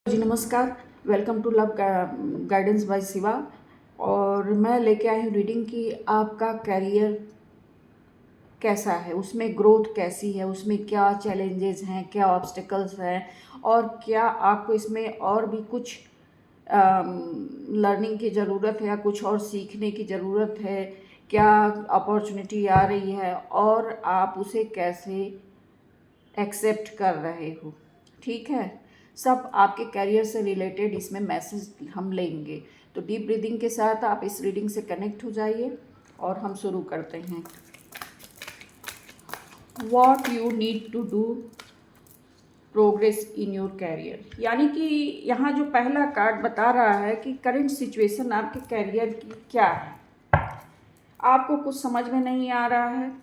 जी नमस्कार। Welcome to love guidance by Shiva. और मैं लेके आई हूँ रीडिंग की आपका करियर कैसा है, उसमें ग्रोथ कैसी है, उसमें क्या चैलेंजेस हैं, क्या ऑब्स्टिकल्स हैं, और क्या आपको इसमें और भी कुछ लर्निंग की ज़रूरत है या कुछ और सीखने की ज़रूरत है, क्या अपॉर्चुनिटी आ रही है और आप उसे कैसे एक्सेप्ट कर रहे हो। ठीक है, सब आपके करियर से रिलेटेड इसमें मैसेज हम लेंगे। तो डीप ब्रीदिंग के साथ आप इस रीडिंग से कनेक्ट हो जाइए और हम शुरू करते हैं। What you need to do progress in your career, यानी कि यहाँ जो पहला कार्ड बता रहा है कि करंट सिचुएशन आपके कैरियर की क्या है। आपको कुछ समझ में नहीं आ रहा है,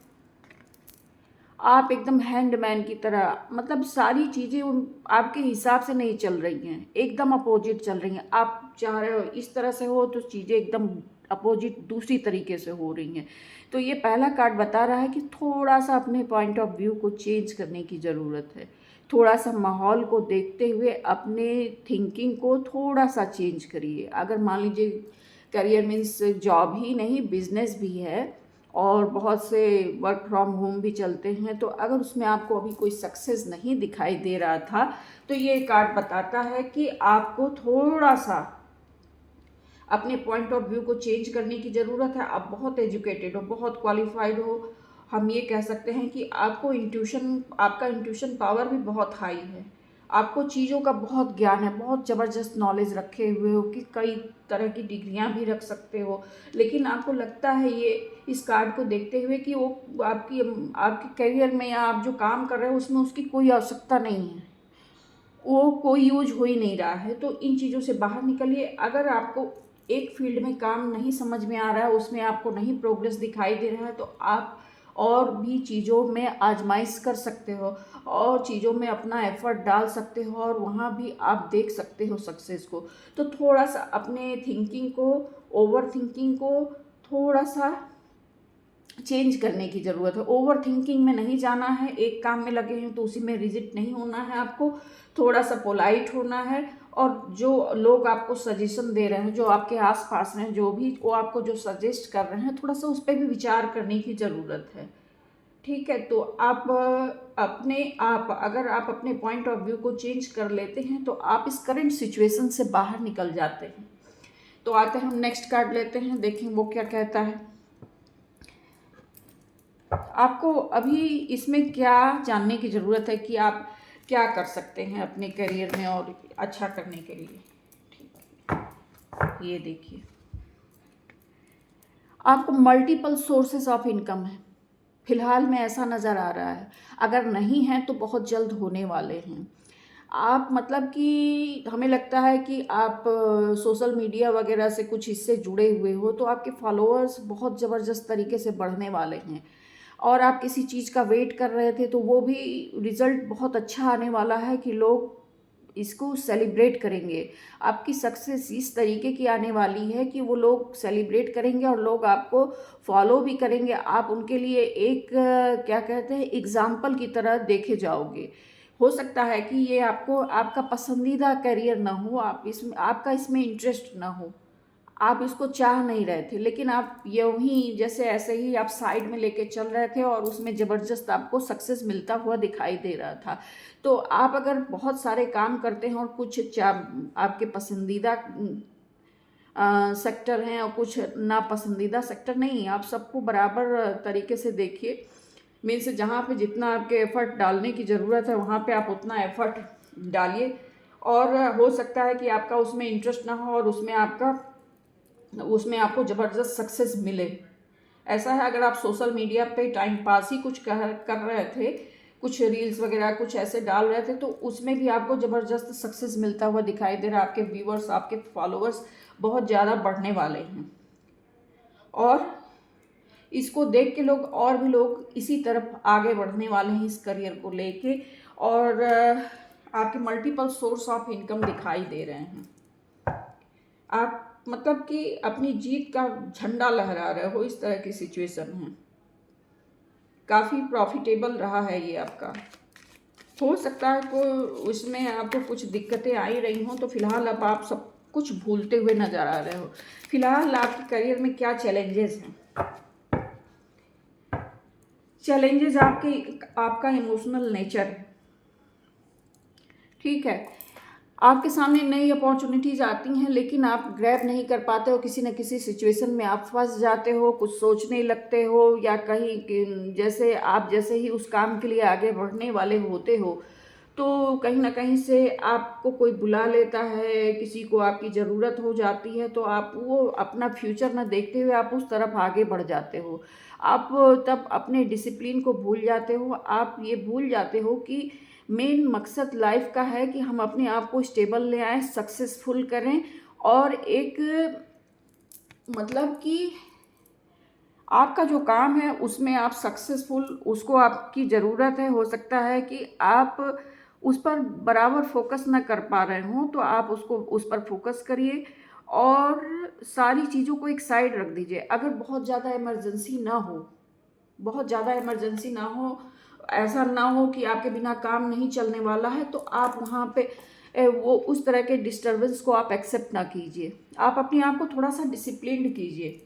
आप एकदम हैंडमैन की तरह, मतलब सारी चीज़ें आपके हिसाब से नहीं चल रही हैं, एकदम अपोजिट चल रही हैं। आप चाह रहे हो इस तरह से हो तो चीज़ें एकदम अपोजिट दूसरी तरीके से हो रही हैं। तो ये पहला कार्ड बता रहा है कि थोड़ा सा अपने पॉइंट ऑफ व्यू को चेंज करने की ज़रूरत है। थोड़ा सा माहौल को देखते हुए अपने थिंकिंग को थोड़ा सा चेंज करिए। अगर मान लीजिए करियर मीन्स जॉब ही नहीं, बिजनेस भी है और बहुत से वर्क फ्रॉम होम भी चलते हैं, तो अगर उसमें आपको अभी कोई सक्सेस नहीं दिखाई दे रहा था तो ये कार्ड बताता है कि आपको थोड़ा सा अपने पॉइंट ऑफ व्यू को चेंज करने की ज़रूरत है। आप बहुत एजुकेटेड हो, बहुत क्वालिफाइड हो, हम ये कह सकते हैं कि आपका इंट्यूशन पावर भी बहुत हाई है। आपको चीज़ों का बहुत ज्ञान है, बहुत ज़बरदस्त नॉलेज रखे हुए हो कि कई तरह की डिग्रियां भी रख सकते हो। लेकिन आपको लगता है ये इस कार्ड को देखते हुए कि वो आपकी आपके करियर में या आप जो काम कर रहे हो उसमें उसकी कोई आवश्यकता नहीं है, वो कोई यूज हो ही नहीं रहा है। तो इन चीज़ों से बाहर निकलिए। अगर आपको एक फील्ड में काम नहीं समझ में आ रहा है, उसमें आपको नहीं प्रोग्रेस दिखाई दे रहा है, तो आप और भी चीज़ों में आजमाइश कर सकते हो और चीज़ों में अपना एफर्ट डाल सकते हो और वहाँ भी आप देख सकते हो सक्सेस को। तो थोड़ा सा अपने थिंकिंग को, ओवर थिंकिंग को थोड़ा सा चेंज करने की ज़रूरत है। ओवर थिंकिंग में नहीं जाना है, एक काम में लगे हैं तो उसी में रिजिट नहीं होना है। आपको थोड़ा सा पोलाइट होना है और जो लोग आपको सजेशन दे रहे हैं, जो आपके आसपास हैं, जो भी वो आपको जो सजेस्ट कर रहे हैं, थोड़ा सा उस पर भी विचार करने की ज़रूरत है। ठीक है, तो आप अगर आप अपने पॉइंट ऑफ व्यू को चेंज कर लेते हैं तो आप इस करंट सिचुएशन से बाहर निकल जाते हैं। तो आते हैं हम नेक्स्ट कार्ड लेते हैं, देखें वो क्या कहता है। आपको अभी इसमें क्या जानने की ज़रूरत है कि आप क्या कर सकते हैं अपने करियर में और अच्छा करने के लिए। ठीक है, ये देखिए आपको मल्टीपल सोर्सेस ऑफ इनकम है, फिलहाल में ऐसा नज़र आ रहा है। अगर नहीं है तो बहुत जल्द होने वाले हैं। आप मतलब कि हमें लगता है कि आप सोशल मीडिया वगैरह से कुछ इससे जुड़े हुए हो, तो आपके फॉलोअर्स बहुत ज़बरदस्त तरीके से बढ़ने वाले हैं। और आप किसी चीज़ का वेट कर रहे थे तो वो भी रिज़ल्ट बहुत अच्छा आने वाला है कि लोग इसको सेलिब्रेट करेंगे। आपकी सक्सेस इस तरीके की आने वाली है कि वो लोग सेलिब्रेट करेंगे और लोग आपको फॉलो भी करेंगे। आप उनके लिए एक क्या कहते हैं, एग्जाम्पल की तरह देखे जाओगे। हो सकता है कि ये आपको आपका पसंदीदा करियर ना हो, आपका इसमें इंटरेस्ट ना हो, आप इसको चाह नहीं रहे थे, लेकिन आप यूं ही जैसे ऐसे ही आप साइड में लेके चल रहे थे और उसमें ज़बरदस्त आपको सक्सेस मिलता हुआ दिखाई दे रहा था। तो आप अगर बहुत सारे काम करते हैं और कुछ आपके पसंदीदा सेक्टर हैं और कुछ नापसंदीदा सेक्टर नहीं, आप सबको बराबर तरीके से देखिए। मीन्स जहाँ पे जितना आपके एफर्ट डालने की ज़रूरत है वहाँ पे आप उतना एफर्ट डालिए। और हो सकता है कि आपका उसमें इंटरेस्ट ना हो और उसमें आपको ज़बरदस्त सक्सेस मिले। ऐसा है, अगर आप सोशल मीडिया पे टाइम पास ही कुछ कर रहे थे, कुछ रील्स वगैरह कुछ ऐसे डाल रहे थे, तो उसमें भी आपको ज़बरदस्त सक्सेस मिलता हुआ दिखाई दे रहा है। आपके व्यूवर्स, आपके फॉलोअर्स बहुत ज़्यादा बढ़ने वाले हैं और इसको देख के और भी लोग इसी तरफ आगे बढ़ने वाले हैं इस करियर को लेके। और आपके मल्टीपल सोर्स ऑफ इनकम दिखाई दे रहे हैं। आप मतलब कि अपनी जीत का झंडा लहरा रहे हो, इस तरह की सिचुएशन है। काफ़ी प्रॉफिटेबल रहा है ये आपका। हो सकता है को उसमें आपको कुछ दिक्कतें आ ही रही हों, तो फिलहाल अब आप सब कुछ भूलते हुए नज़र आ रहे हो। फिलहाल आपके करियर में क्या चैलेंजेस हैं? चैलेंजेस आपका इमोशनल नेचर है, ठीक है। आपके सामने नई अपॉर्चुनिटीज़ आती हैं, लेकिन आप ग्रैब नहीं कर पाते हो। किसी न किसी सिचुएशन में आप फंस जाते हो, कुछ सोचने लगते हो, या कहीं जैसे आप जैसे ही उस काम के लिए आगे बढ़ने वाले होते हो, तो कहीं ना कहीं से आपको कोई बुला लेता है, किसी को आपकी ज़रूरत हो जाती है, तो आप वो अपना फ्यूचर ना देखते हुए आप उस तरफ आगे बढ़ जाते हो। आप तब अपने डिसिप्लिन को भूल जाते हो। आप ये भूल जाते हो कि मेन मकसद लाइफ का है कि हम अपने आप को स्टेबल ले आएं, सक्सेसफुल करें, और एक मतलब कि आपका जो काम है उसमें आप सक्सेसफुल, उसको आपकी ज़रूरत है। हो सकता है कि आप उस पर बराबर फोकस ना कर पा रहे हों, तो आप उसको उस पर फोकस करिए और सारी चीज़ों को एक साइड रख दीजिए। अगर बहुत ज़्यादा इमरजेंसी ना हो, बहुत ज़्यादा इमरजेंसी ना हो, ऐसा ना हो कि आपके बिना काम नहीं चलने वाला है, तो आप वहाँ पे वो उस तरह के डिस्टरबेंस को आप एक्सेप्ट ना कीजिए। आप अपने आप को थोड़ा सा डिसिप्लिन्ड कीजिए।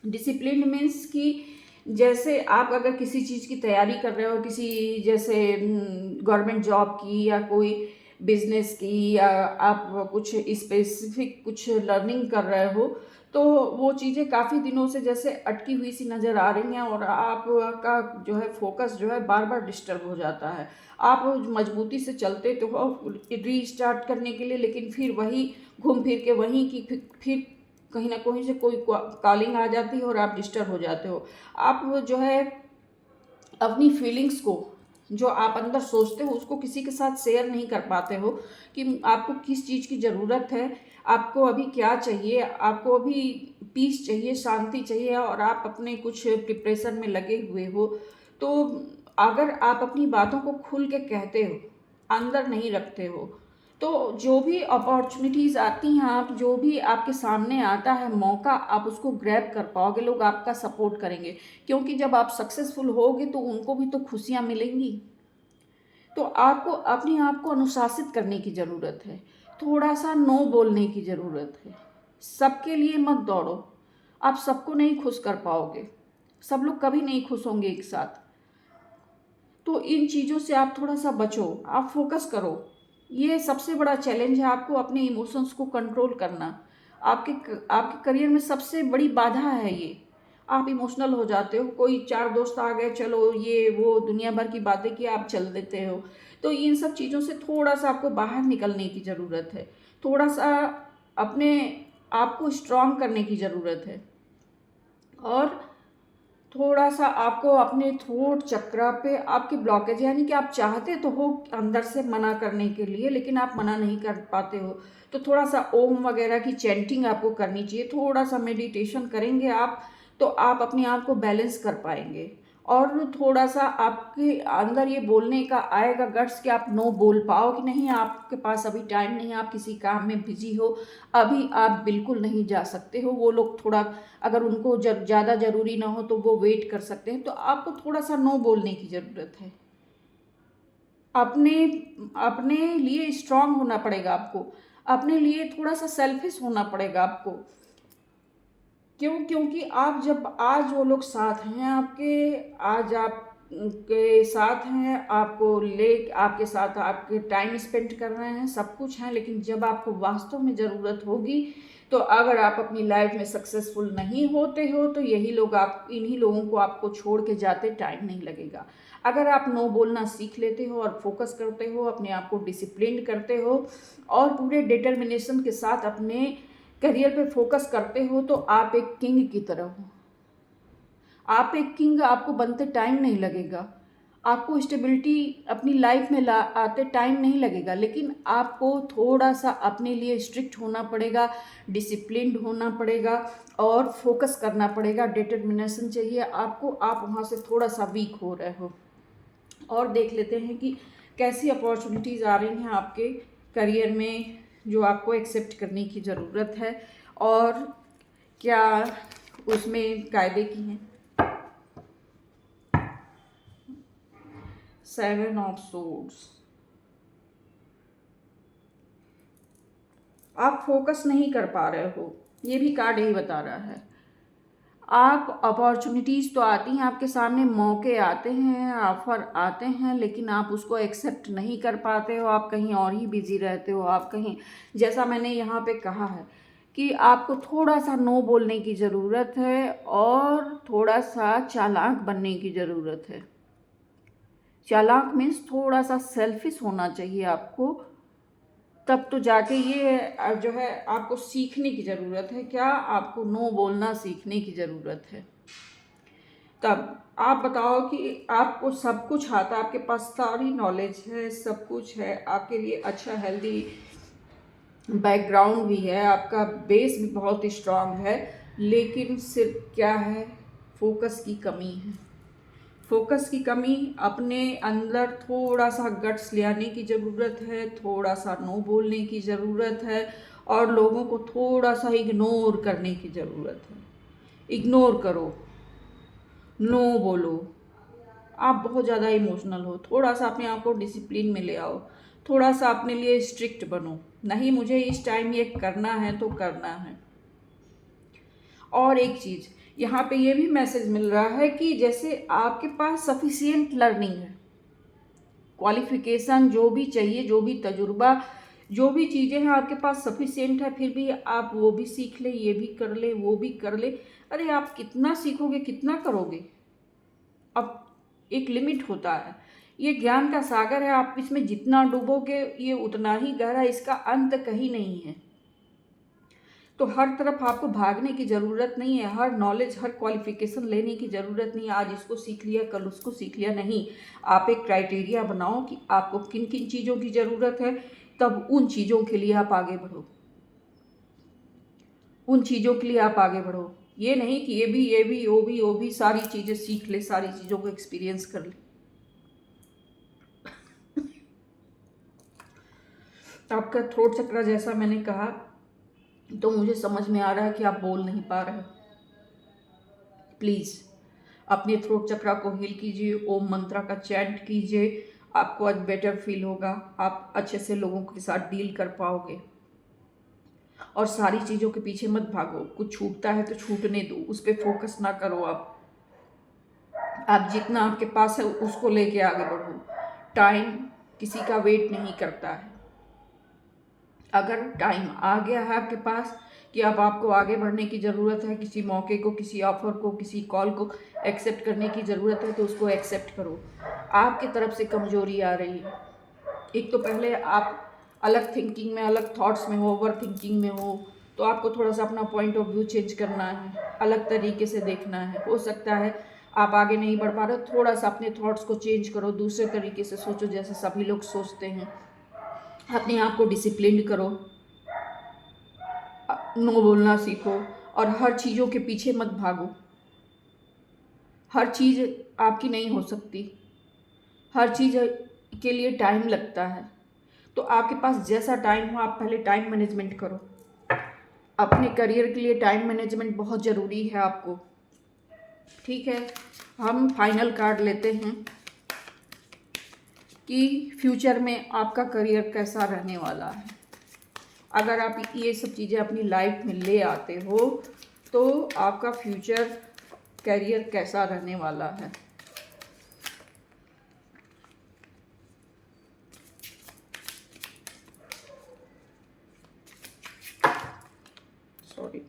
डिसिप्लिन मीन्स कि जैसे आप अगर किसी चीज़ की तैयारी कर रहे हो, किसी जैसे गवर्नमेंट जॉब की या कोई बिजनेस की, या आप कुछ स्पेसिफिक कुछ लर्निंग कर रहे हो, तो वो चीज़ें काफ़ी दिनों से जैसे अटकी हुई सी नज़र आ रही हैं, और आपका जो है फोकस जो है बार बार डिस्टर्ब हो जाता है। आप मजबूती से चलते तो हो रीस्टार्ट करने के लिए, लेकिन फिर वही घूम फिर के वहीं की फिर कहीं ना कहीं से कोई कॉलिंग आ जाती है और आप डिस्टर्ब हो जाते हो। आप जो है अपनी फीलिंग्स को, जो आप अंदर सोचते हो, उसको किसी के साथ शेयर नहीं कर पाते हो कि आपको किस चीज़ की ज़रूरत है, आपको अभी क्या चाहिए। आपको अभी पीस चाहिए, शांति चाहिए, और आप अपने कुछ प्रिपरेशन में लगे हुए हो। तो अगर आप अपनी बातों को खुल के कहते हो, अंदर नहीं रखते हो, तो जो भी अपॉर्चुनिटीज़ आती हैं, आप जो भी आपके सामने आता है मौका, आप उसको ग्रैब कर पाओगे, लोग आपका सपोर्ट करेंगे। क्योंकि जब आप सक्सेसफुल होगे तो उनको भी तो खुशियाँ मिलेंगी। तो आपको अपने आप को अनुशासित करने की ज़रूरत है, थोड़ा सा नो बोलने की ज़रूरत है। सबके लिए मत दौड़ो, आप सबको नहीं खुश कर पाओगे, सब लोग कभी नहीं खुश होंगे एक साथ। तो इन चीज़ों से आप थोड़ा सा बचो, आप फोकस करो। ये सबसे बड़ा चैलेंज है, आपको अपने इमोशंस को कंट्रोल करना। आपके आपके करियर में सबसे बड़ी बाधा है ये। आप इमोशनल हो जाते हो, कोई चार दोस्त आ गए, चलो ये वो दुनिया भर की बातें की आप चल देते हो। तो इन सब चीज़ों से थोड़ा सा आपको बाहर निकलने की ज़रूरत है, थोड़ा सा अपने आप को स्ट्रांग करने की ज़रूरत है, और थोड़ा सा आपको अपने थ्रोट चक्रा पे आपकी ब्लॉकेज, यानी कि आप चाहते तो हो अंदर से मना करने के लिए, लेकिन आप मना नहीं कर पाते हो, तो थोड़ा सा ओम वगैरह की चैंटिंग आपको करनी चाहिए। थोड़ा सा मेडिटेशन करेंगे आप, तो आप अपने आप को बैलेंस कर पाएंगे। और थोड़ा सा आपके अंदर ये बोलने का आएगा गट्स कि आप नो बोल पाओ कि नहीं, आपके पास अभी टाइम नहीं, आप किसी काम में बिजी हो, अभी आप बिल्कुल नहीं जा सकते हो। वो लोग थोड़ा, अगर उनको ज़्यादा ज़रूरी ना हो तो वो वेट कर सकते हैं। तो आपको थोड़ा सा नो बोलने की ज़रूरत है। अपने अपने लिए स्ट्रांग होना पड़ेगा आपको, अपने लिए थोड़ा सा सेल्फिश होना पड़ेगा आपको। क्योंकि आप जब आज वो लोग साथ हैं आपके, आज आप के साथ हैं, आपको ले आपके साथ आपके टाइम स्पेंड कर रहे हैं, सब कुछ है, लेकिन जब आपको वास्तव में ज़रूरत होगी, तो अगर आप अपनी लाइफ में सक्सेसफुल नहीं होते हो, तो यही लोग, आप इन्हीं लोगों को आपको छोड़ के जाते टाइम नहीं लगेगा। अगर आप नो बोलना सीख लेते हो और फोकस करते हो, अपने आप को डिसिप्लिन करते हो, और पूरे डिटर्मिनेशन के साथ अपने करियर पे फोकस करते हो, तो आप एक किंग की तरह हो। आप एक किंग, आपको बनते टाइम नहीं लगेगा, आपको स्टेबिलिटी अपनी लाइफ में ला आते टाइम नहीं लगेगा, लेकिन आपको थोड़ा सा अपने लिए स्ट्रिक्ट होना पड़ेगा, डिसिप्लिन्ड होना पड़ेगा, और फोकस करना पड़ेगा, डिटर्मिनेशन चाहिए आपको। आप वहाँ से थोड़ा सा वीक हो रहे हो। और देख लेते हैं कि कैसी अपॉर्चुनिटीज़ आ रही हैं आपके करियर में, जो आपको एक्सेप्ट करने की ज़रूरत है, और क्या उसमें कायदे की हैं। 7 ऑफ सोर्ड्स। आप फोकस नहीं कर पा रहे हो, ये भी कार्ड यही बता रहा है। आप अपॉर्चुनिटीज़ तो आती हैं आपके सामने, मौके आते हैं, ऑफर आते हैं, लेकिन आप उसको एक्सेप्ट नहीं कर पाते हो। आप कहीं और ही बिजी रहते हो। आप कहीं, जैसा मैंने यहाँ पे कहा है कि आपको थोड़ा सा नो बोलने की ज़रूरत है और थोड़ा सा चालाक बनने की ज़रूरत है। चालाक मीन्स थोड़ा सा सेल्फिश होना चाहिए आपको, तब तो जाके ये जो है आपको सीखने की ज़रूरत है। क्या आपको नो बोलना सीखने की ज़रूरत है। तब आप बताओ कि आपको सब कुछ आता है, आपके पास सारी नॉलेज है, सब कुछ है, आपके लिए अच्छा हेल्दी बैकग्राउंड भी है, आपका बेस भी बहुत स्ट्रांग है, लेकिन सिर्फ क्या है, फोकस की कमी है। फोकस की कमी, अपने अंदर थोड़ा सा गट्स ले आने की ज़रूरत है, थोड़ा सा नो बोलने की ज़रूरत है और लोगों को थोड़ा सा इग्नोर करने की ज़रूरत है। इग्नोर करो, नो बोलो। आप बहुत ज़्यादा इमोशनल हो, थोड़ा सा अपने आप को डिसिप्लिन में ले आओ, थोड़ा सा अपने लिए स्ट्रिक्ट बनो। नहीं, मुझे इस टाइम ये करना है तो करना है। और एक चीज़ यहाँ पे ये भी मैसेज मिल रहा है कि जैसे आपके पास सफिशिएंट लर्निंग है, क्वालिफिकेशन जो भी चाहिए, जो भी तजुर्बा, जो भी चीज़ें हैं आपके पास सफिशिएंट है, फिर भी आप वो भी सीख ले, ये भी कर ले, वो भी कर ले। अरे आप कितना सीखोगे, कितना करोगे? अब एक लिमिट होता है। ये ज्ञान का सागर है, आप इसमें जितना डूबोगे ये उतना ही गहरा, इसका अंत कहीं नहीं है। तो हर तरफ आपको भागने की ज़रूरत नहीं है, हर नॉलेज, हर क्वालिफिकेशन लेने की ज़रूरत नहीं है। आज इसको सीख लिया, कल उसको सीख लिया, नहीं। आप एक क्राइटेरिया बनाओ कि आपको किन किन चीज़ों की ज़रूरत है, तब उन चीज़ों के लिए आप आगे बढ़ो। उन चीज़ों के लिए आप आगे बढ़ो। ये नहीं कि ये भी वो भी सारी चीज़ें सीख ले, सारी चीज़ों को एक्सपीरियंस कर ले। आपका थ्रोट चक्र, जैसा मैंने कहा, तो मुझे समझ में आ रहा है कि आप बोल नहीं पा रहे। प्लीज़ अपने थ्रोट चक्र को हील कीजिए, ओम मंत्रा का चैंट कीजिए, आपको आज बेटर फील होगा। आप अच्छे से लोगों के साथ डील कर पाओगे और सारी चीज़ों के पीछे मत भागो। कुछ छूटता है तो छूटने दो, उस पर फोकस ना करो। आप जितना आपके पास है उसको लेके आगे बढ़ो। टाइम किसी का वेट नहीं करता है। अगर टाइम आ गया है आपके पास कि अब आपको आगे बढ़ने की ज़रूरत है, किसी मौके को, किसी ऑफ़र को, किसी कॉल को एक्सेप्ट करने की ज़रूरत है, तो उसको एक्सेप्ट करो। आपकी तरफ से कमज़ोरी आ रही है। एक तो पहले आप अलग थिंकिंग में, अलग थॉट्स में हो, ओवर थिंकिंग में हो, तो आपको थोड़ा सा अपना पॉइंट ऑफ व्यू चेंज करना है, अलग तरीके से देखना है। हो सकता है आप आगे नहीं बढ़ पा रहे हो, थोड़ा सा अपने थॉट्स को चेंज करो, दूसरे तरीके से सोचो जैसे सभी लोग सोचते हैं। अपने आप को डिसिप्लिन करो, नो बोलना सीखो और हर चीज़ों के पीछे मत भागो। हर चीज़ आपकी नहीं हो सकती, हर चीज़ के लिए टाइम लगता है। तो आपके पास जैसा टाइम हो, आप पहले टाइम मैनेजमेंट करो। अपने करियर के लिए टाइम मैनेजमेंट बहुत ज़रूरी है आपको। ठीक है, हम फाइनल कार्ड लेते हैं कि फ्यूचर में आपका करियर कैसा रहने वाला है। अगर आप ये सब चीज़ें अपनी लाइफ में ले आते हो तो आपका फ्यूचर करियर कैसा रहने वाला है। सॉरी,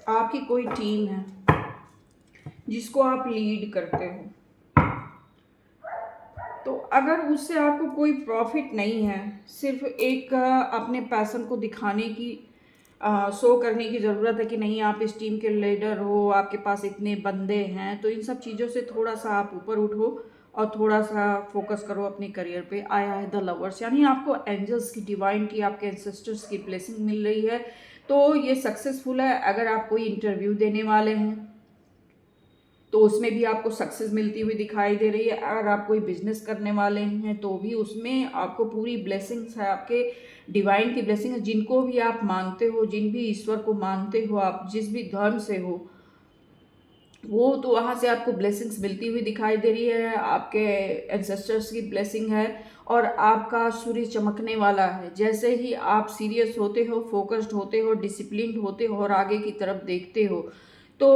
आपकी कोई टीम है जिसको आप लीड करते हो, तो अगर उससे आपको कोई प्रॉफिट नहीं है, सिर्फ एक अपने पैशन को दिखाने की, शो करने की ज़रूरत है कि नहीं आप इस टीम के लीडर हो, आपके पास इतने बंदे हैं, तो इन सब चीज़ों से थोड़ा सा आप ऊपर उठो और थोड़ा सा फोकस करो अपने करियर पे। आया है द लवर्स, यानी आपको एंजल्स की, डिवाइन की, आपके एंसेस्टर्स की ब्लेसिंग मिल रही है, तो ये सक्सेसफुल है। अगर आप कोई इंटरव्यू देने वाले हैं तो उसमें भी आपको सक्सेस मिलती हुई दिखाई दे रही है। अगर आप कोई बिजनेस करने वाले हैं तो भी उसमें आपको पूरी ब्लेसिंग्स है, आपके डिवाइन की ब्लेसिंग है। जिनको भी आप मानते हो, जिन भी ईश्वर को मानते हो, आप जिस भी धर्म से हो, वो तो वहाँ से आपको ब्लेसिंग्स मिलती हुई दिखाई दे रही है। आपके एंसेस्टर्स की ब्लेसिंग है और आपका सूर्य चमकने वाला है। जैसे ही आप सीरियस होते हो, फोकस्ड होते हो, डिसिप्लिन्ड होते हो और आगे की तरफ देखते हो, तो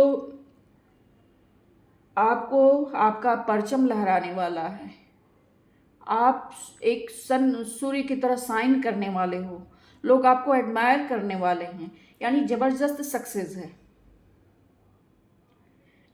आपको आपका परचम लहराने वाला है। आप एक सूर्य की तरह साइन करने वाले हो, लोग आपको एडमायर करने वाले हैं, यानी ज़बरदस्त सक्सेस है।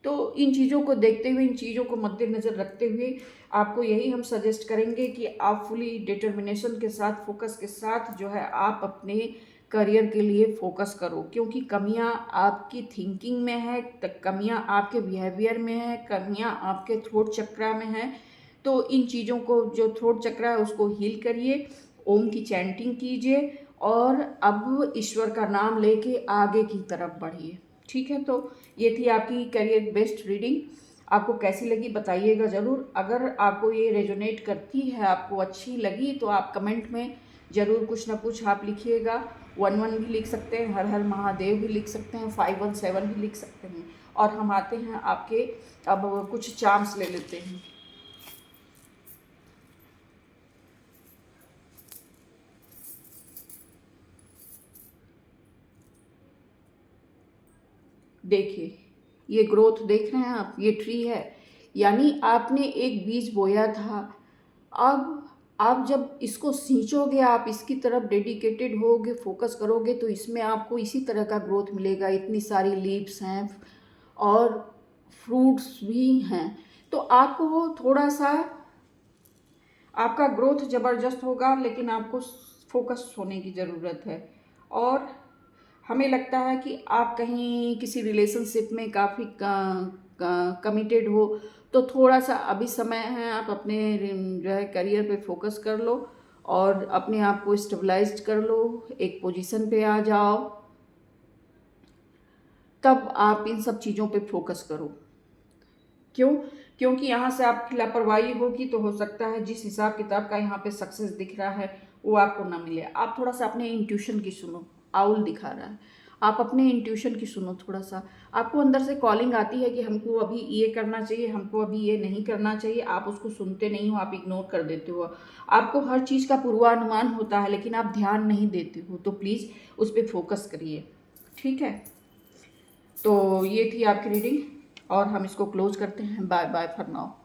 तो इन चीज़ों को देखते हुए, इन चीज़ों को मद्देनज़र रखते हुए आपको यही हम सजेस्ट करेंगे कि आप फुली डिटर्मिनेशन के साथ, फोकस के साथ जो है आप अपने करियर के लिए फोकस करो, क्योंकि कमियां आपकी थिंकिंग में है, कमियां आपके बिहेवियर में है, कमियां आपके थ्रोट चक्रा में है। तो इन चीज़ों को, जो थ्रोट चक्रा है उसको हील करिए, ओम की चैंटिंग कीजिए और अब ईश्वर का नाम लेके आगे की तरफ बढ़िए। ठीक है, तो ये थी आपकी करियर बेस्ड रीडिंग। आपको कैसी लगी बताइएगा ज़रूर। अगर आपको ये रेजोनेट करती है, आपको अच्छी लगी, तो आप कमेंट में ज़रूर कुछ ना कुछ आप लिखिएगा। 11 भी लिख सकते हैं, हर हर महादेव भी लिख सकते हैं, 517 भी लिख सकते हैं। और हम आते हैं आपके, अब कुछ चार्म्स ले लेते हैं। देखिए, ये ग्रोथ देख रहे हैं आप, ये ट्री है, यानी आपने एक बीज बोया था। अब आप जब इसको सींचोगे, आप इसकी तरफ डेडिकेटेड होगे, फोकस करोगे, तो इसमें आपको इसी तरह का ग्रोथ मिलेगा। इतनी सारी लीव्स हैं और फ्रूट्स भी हैं, तो आपको थोड़ा सा, आपका ग्रोथ ज़बरदस्त होगा, लेकिन आपको फोकस होने की ज़रूरत है। और हमें लगता है कि आप कहीं किसी रिलेशनशिप में काफ़ी कमिटेड हो, तो थोड़ा सा अभी समय है, आप अपने जो है करियर पे फोकस कर लो और अपने आप को स्टेबलाइज्ड कर लो, एक पोजीशन पे आ जाओ, तब आप इन सब चीज़ों पे फोकस करो। क्यों? क्योंकि यहाँ से आपकी लापरवाही होगी तो हो सकता है जिस हिसाब किताब का यहाँ पे सक्सेस दिख रहा है वो आपको ना मिले। आप थोड़ा सा अपने इंट्यूशन की सुनो, आउल दिखा रहा है, आप अपने इंट्यूशन की सुनो थोड़ा सा। आपको अंदर से कॉलिंग आती है कि हमको अभी ये करना चाहिए, हमको अभी ये नहीं करना चाहिए, आप उसको सुनते नहीं हो, आप इग्नोर कर देते हो। आपको हर चीज़ का पूर्वानुमान होता है लेकिन आप ध्यान नहीं देते हो, तो प्लीज़ उस पर फोकस करिए। ठीक है, तो ये थी आपकी रीडिंग और हम इसको क्लोज करते हैं। Bye bye for now.